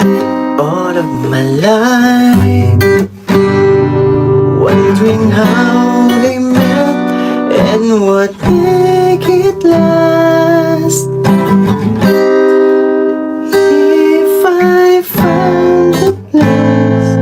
All of my life, wondering how they met and what make it last. If I found a place.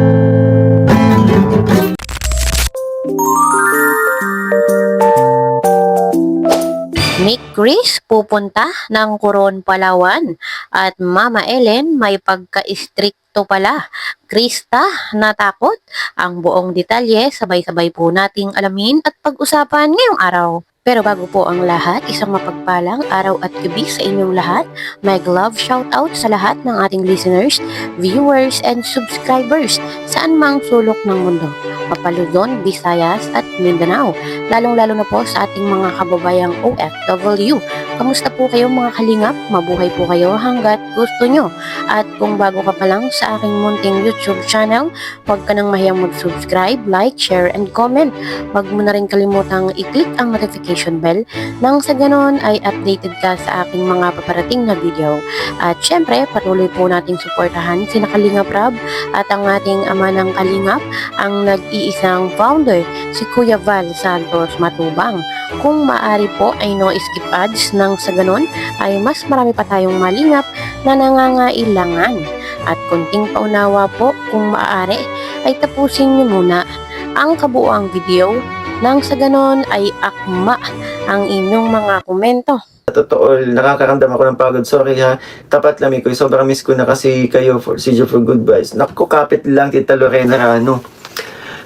Nick Chris pupunta ng Coron, Palawan at Mama Ellen may pagka-istrikto pala. Krista natakot? Ang buong detalye sabay-sabay po nating alamin at pag-usapan ngayong araw. Pero bago po ang lahat, isang mapagpalang araw at gabi sa inyong lahat. Mag love shoutout sa lahat ng ating listeners, viewers, and subscribers saan mang sulok ng mundo. Mapaluzon, Visayas at Mindanao. Lalong-lalo na po sa ating mga kababayang OFW. Kamusta po kayo mga kalingap? Mabuhay po kayo hanggat gusto nyo. At kung bago ka pa lang sa aking munting YouTube channel, huwag ka nang mahiyang mag-subscribe, like, share, and comment. Huwag mo na rin kalimutang i-click ang notification bell nang sa ganon ay updated ka sa aking mga paparating na video. At syempre, patuloy po nating suportahan si Kalingap Rob at ang ating ama ng Kalingap, ang nag-iisang founder, si Kuya Val Santos Matubang. Kung maaari po ay no skip ads nang sa ganon ay mas marami pa tayong malingap na nangangailangan. At konting paunawa po kung maaari ay tapusin niyo muna ang kabuuang video nang sa ganon ay akma ang inyong mga komento. Totoo, nakakaramdam ako ng pagod. Sorry ha, tapat lang ko. Sobrang miss ko na kasi kayo for CJ for good vibes. Naku, kapit lang Tita Lorena Rano.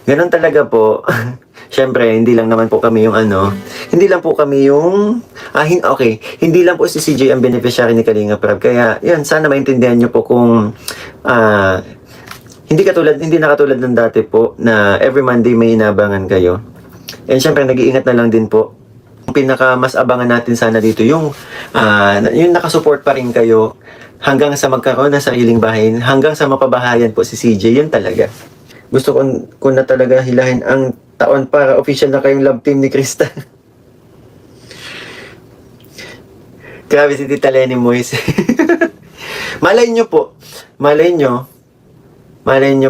Ganon talaga po. Siyempre, hindi lang naman po kami yung hindi lang po kami yung, okay, hindi lang po si CJ ang beneficiary ni Kalinga Prab. Kaya, yun, sana maintindihan nyo po kung, hindi na katulad ng dati po na every Monday may inabangan kayo. And siyempre, nag-iingat na lang din po. Yung pinaka mas abangan natin sana dito, yung nakasupport pa rin kayo hanggang sa magkaroon ng sariling bahay, hanggang sa mapabahayan po si CJ, yun talaga. Gusto ko na talaga hilahin ang taon para official na kayong love team ni Krista. Grabe si Tita Lenny Moise. Malay nyo po. Malay nyo,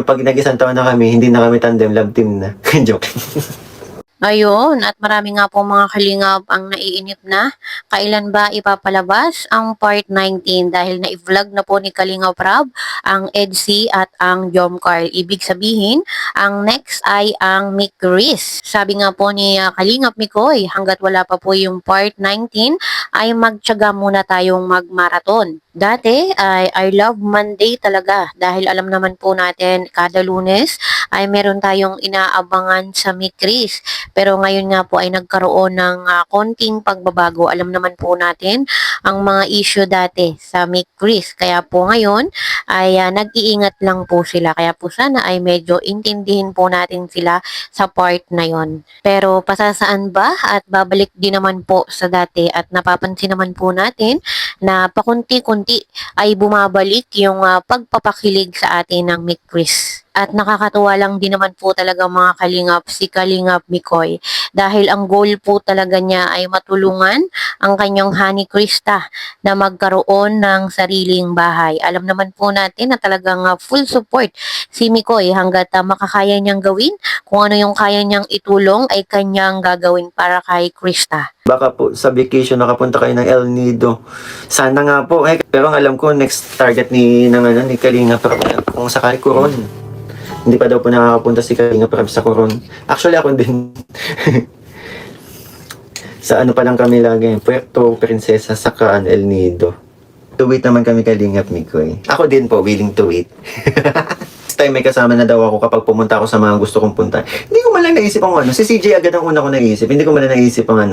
pag nag-isang taon na kami, hindi na kami tandem love team na. Joke. Ayun, at marami nga po mga kalingap ang naiinip na kailan ba ipapalabas ang part 19 dahil na-vlog na po ni Kalingap Rob ang EDC at ang Jomcar. Ibig sabihin, ang next ay ang Mick Chris. Sabi nga po ni Kalingap Mikoy, hanggat wala pa po yung part 19 ay magtyaga muna tayong magmaraton. Dati ay I Love Monday talaga dahil alam naman po natin kada Lunes ay meron tayong inaabangan sa Mick Chris. Pero ngayon nga po ay nagkaroon ng konting pagbabago. Alam naman po natin ang mga issue dati sa Mick Chris. Kaya po ngayon ay nag-iingat lang po sila. Kaya po sana ay medyo intindihin po natin sila sa part na yon. Pero pasasaan ba at babalik din naman po sa dati at napapansin naman po natin na pakunti-kunti ay bumabalik yung pagpapakilig sa atin ng Mick Chris. At nakakatuwa lang din naman po talaga mga kalingap si Kalingap Mikoy dahil ang goal po talaga niya ay matulungan ang kanyang honey Krista na magkaroon ng sariling bahay. Alam naman po natin na talagang full support si Mikoy hanggat makakaya niyang gawin. Kung ano yung kaya niyang itulong ay kanyang gagawin para kay Krista. Baka po sa vacation nakapunta kayo ng El Nido. Sana nga po. Pero ang alam ko next target ni Kalinga Prab kung sakali Coron. Hindi pa daw po nakakapunta si Kalinga Prab sa Coron. Actually ako din. Sa pa lang kami lagi. Puerto Princesa saka El Nido. To wait naman kami Kalingap Mikoy. Ako din po willing to wait. Next time may kasama na daw ako kapag pumunta ako sa mga gusto kong punta. Hindi ko man lang naisip ang si CJ agad ang una ko naisip. Hindi ko man lang naisip ang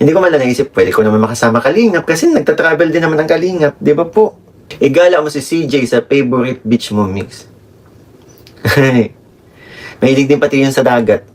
Hindi ko man lang naisip, pwede ko naman makasama Kalingap kasi nagta-travel din naman ang Kalingap, di ba po? Igala mo si CJ sa favorite beach mo, Mix. Mahilig din pati yun sa dagat.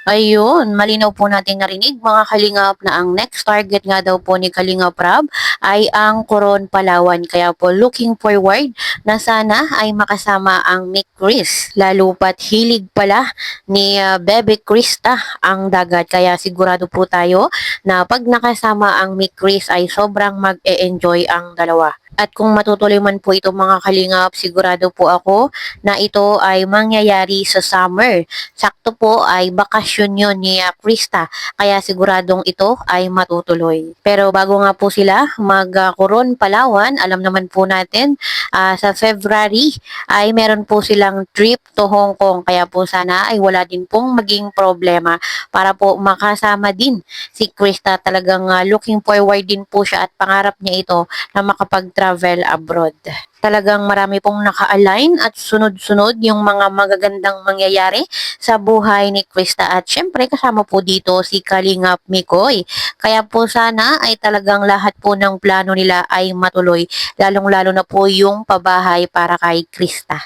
Ayun, malinaw po natin narinig mga kalingap na ang next target nga daw po ni Kalingap Rob ay ang Coron, Palawan. Kaya po looking forward na sana ay makasama ang Mick Chris. Lalo pat hilig pala ni Bebe Krista ang dagat. Kaya sigurado po tayo na pag nakasama ang Mick Chris ay sobrang mag-e-enjoy ang dalawa. At kung matutuloy man po ito mga kalingap, sigurado po ako na ito ay mangyayari sa summer. Sakto po ay bakasyon yun ni Krista, kaya siguradong ito ay matutuloy. Pero bago nga po sila mag-Coron, Palawan, alam naman po natin sa February ay meron po silang trip to Hong Kong, kaya po sana ay wala din pong maging problema para po makasama din si Krista. Talagang looking forward din po siya at pangarap niya ito na makapag-travel abroad. Talagang marami pong naka-align at sunod-sunod yung mga magagandang mangyayari sa buhay ni Krista at syempre kasama po dito si Kalingap Mikoy. Kaya po sana ay talagang lahat po ng plano nila ay matuloy, lalong-lalo na po yung pabahay para kay Krista.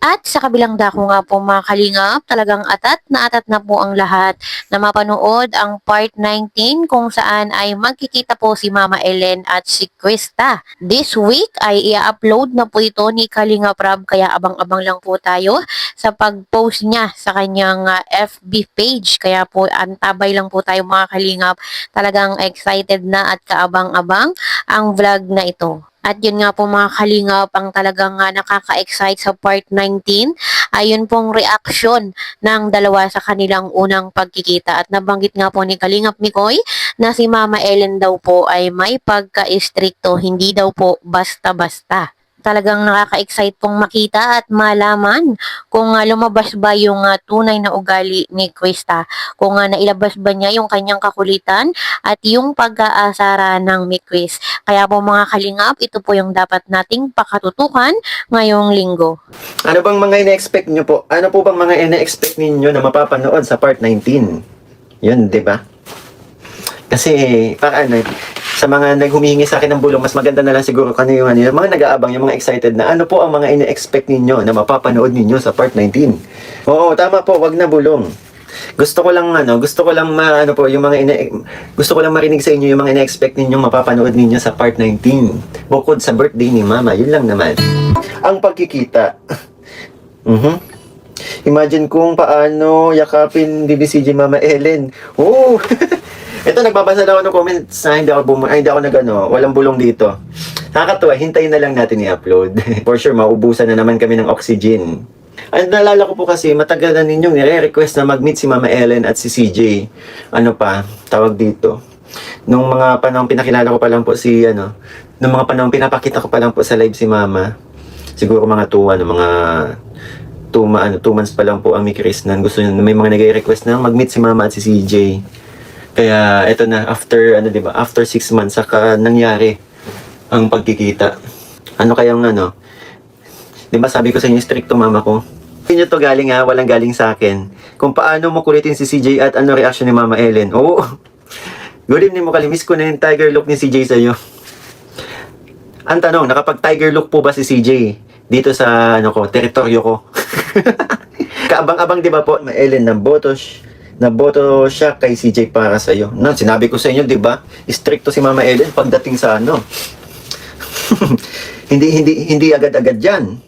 At sa kabilang dako nga po mga kalingap, talagang atat na po ang lahat na mapanood ang part 19 kung saan ay magkikita po si Mama Ellen at si Krista. This week ay i-upload na po ito ni Kalingap Rob, kaya abang-abang lang po tayo sa pag-post niya sa kanyang FB page. Kaya po antabay lang po tayo mga kalingap, talagang excited na at kaabang-abang ang vlog na ito. At yun nga po mga kalingap, ang talagang nakaka-excite sa part 19 ay yun pong reaksyon ng dalawa sa kanilang unang pagkikita. At nabanggit nga po ni Kalingap Mikoy na si Mama Ellen daw po ay may pagka-istrikto, hindi daw po basta-basta. Talagang nakaka-excite pong makita at malaman kung lumabas ba yung tunay na ugali ni Krista, kung nailabas ba niya yung kanyang kakulitan at yung pag-aasara ng Mikris. Kaya po mga kalingap, ito po yung dapat nating pakatutukan ngayong linggo. Ano bang mga ina-expect nyo po? Ano po bang mga ina-expect ninyo na mapapanood sa part 19? Yun, di ba? Kasi, para sa mga naghumihingi sa akin ng bulong, mas maganda na lang siguro kanina yung mga nag-aabang, yung mga excited na ano po ang mga ina-expect ninyo na mapapanood ninyo sa part 19. Oo, tama po, wag na bulong. Gusto ko lang gusto ko lang marinig sa inyo yung mga ina-expect ninyo mapapanood ninyo sa part 19. Bukod sa birthday ni Mama, yun lang naman. Ang pagkikita. Imagine kung paano yakapin DBCJ Mama Ellen. Oh! Ito, nagbabasa lang ako ng comments na hindi ako walang bulong dito. Nakakatuwa, hintayin na lang natin i-upload. For sure, maubusan na naman kami ng oxygen. Ang naalala ko po kasi, matagal na ninyong nire-request na mag-meet si Mama Ellen at si CJ. Ano pa, tawag dito. Nung mga panahon pinakilala ko pa lang po nung mga panahon pinapakita ko pa lang po sa live si Mama. Siguro mga 2 months pa lang po ang Mikris na gusto niya, may mga nagre-request na mag-meet si Mama at si CJ. Kaya eto na, after 6 months saka nangyari ang pagkikita. Ano kayang di ba sabi ko sa inyo, stricto mama ko. Hindi nyo to galing walang galing sa akin. Kung paano mo kulitin si CJ at ano reaction ni Mama Ellen. Oo. Good evening mo, kalimiss ko na yung tiger look ni CJ sa'yo. Ang tanong, nakapag-tiger look po ba si CJ dito sa teritoryo ko? Kaabang-abang di ba po, Mama Ellen, naboto siya kay CJ para sa iyo. Sinabi ko sa inyo, 'di ba? Stricto si Mama Ellen pagdating sa hindi agad-agad 'yan.